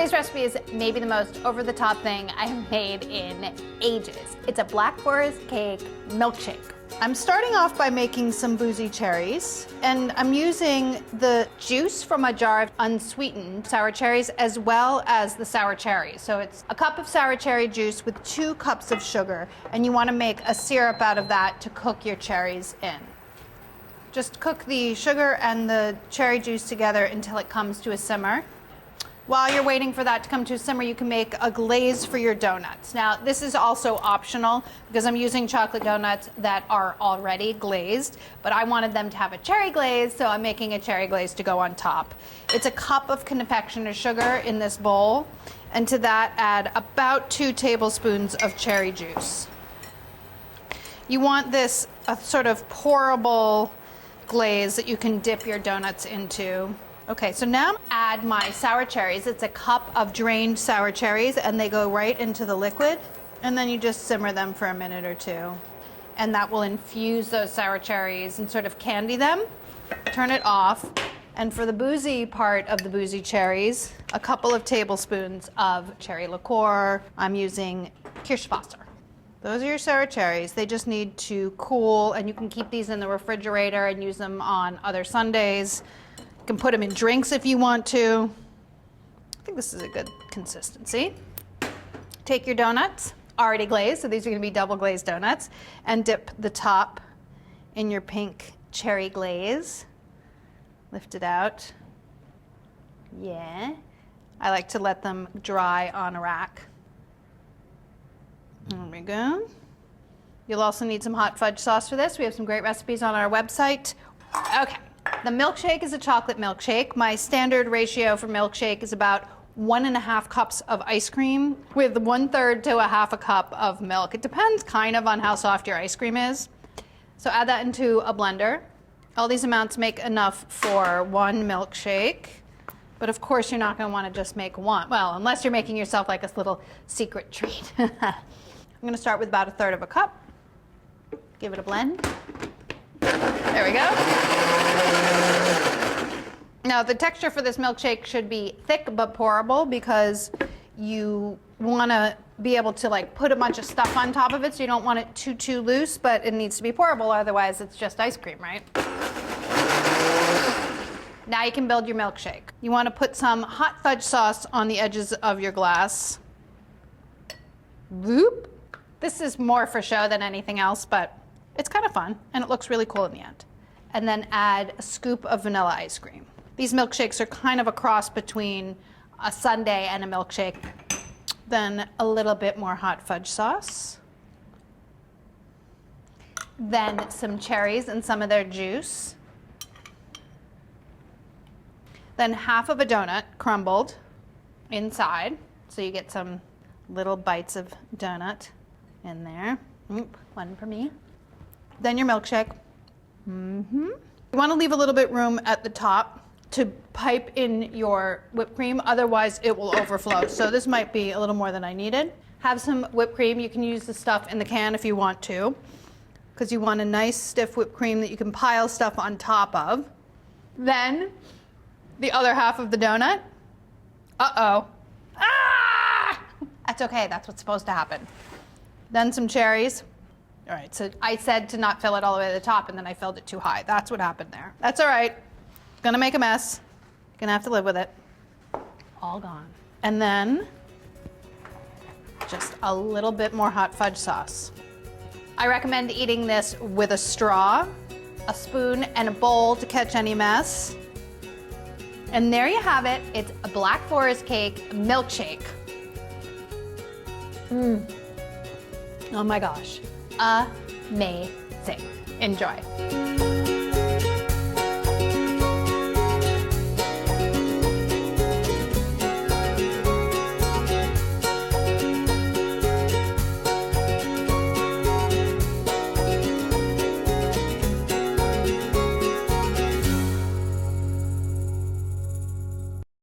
Today's recipe is maybe the most over-the-top thing I have made in ages. It's a Black Forest cake milkshake. I'm starting off by making some boozy cherries, and I'm using the juice from a jar of unsweetened sour cherries as well as the sour cherries. So it's a cup of sour cherry juice with 2 cups of sugar, and you want to make a syrup out of that to cook your cherries in. Just cook the sugar and the cherry juice together until it comes to a simmer. While you're waiting for that to come to a simmer, you can make a glaze for your donuts. Now, this is also optional because I'm using chocolate donuts that are already glazed, but I wanted them to have a cherry glaze, so I'm making a cherry glaze to go on top. It's a cup of confectioner's sugar in this bowl, and to that add about 2 tablespoons of cherry juice. You want this a sort of pourable glaze that you can dip your donuts into. Okay, so now add my sour cherries. It's a cup of drained sour cherries, and they go right into the liquid, and then you just simmer them for a minute or 2. And that will infuse those sour cherries and sort of candy them. Turn it off, and for the boozy part of the boozy cherries, a couple of tablespoons of cherry liqueur. I'm using Kirschwasser. Those are your sour cherries. They just need to cool, and you can keep these in the refrigerator and use them on other Sundays. You can put them in drinks if you want to. I think this is a good consistency. Take your donuts, already glazed, so these are going to be double glazed donuts, and dip the top in your pink cherry glaze. Lift it out. Yeah. I like to let them dry on a rack. There we go. You'll also need some hot fudge sauce for this. We have some great recipes on our website. Okay. The milkshake is a chocolate milkshake. My standard ratio for milkshake is about 1.5 cups of ice cream with 1/3 to 1/2 cup of milk. It depends kind of on how soft your ice cream is. So add that into a blender. All these amounts make enough for 1 milkshake. But of course you're not going to want to just make one. Well, unless you're making yourself like a little secret treat. I'm going to start with about 1/3 of a cup. Give it a blend. There we go. Now, the texture for this milkshake should be thick but pourable because you want to be able to like put a bunch of stuff on top of it, so you don't want it too loose, but it needs to be pourable, otherwise it's just ice cream, right? Now you can build your milkshake. You want to put some hot fudge sauce on the edges of your glass. Whoop. This is more for show than anything else, but it's kind of fun, and it looks really cool in the end. And then add a scoop of vanilla ice cream. These milkshakes are kind of a cross between a sundae and a milkshake. Then a little bit more hot fudge sauce. Then some cherries and some of their juice. Then half of a donut crumbled inside, so you get some little bites of donut in there. One for me. Then your milkshake. You want to leave a little bit room at the top to pipe in your whipped cream, otherwise it will overflow. So this might be a little more than I needed. Have some whipped cream. You can use the stuff in the can if you want to, because you want a nice stiff whipped cream that you can pile stuff on top of. Then the other half of the donut. Uh-oh. Ah! That's okay, that's what's supposed to happen. Then some cherries. All right, so I said to not fill it all the way to the top, and then I filled it too high. That's what happened there. That's all right. Gonna make a mess. Gonna have to live with it. All gone. And then just a little bit more hot fudge sauce. I recommend eating this with a straw, a spoon, and a bowl to catch any mess. And there you have it. It's a Black Forest cake milkshake. Oh my gosh. Amazing. Enjoy.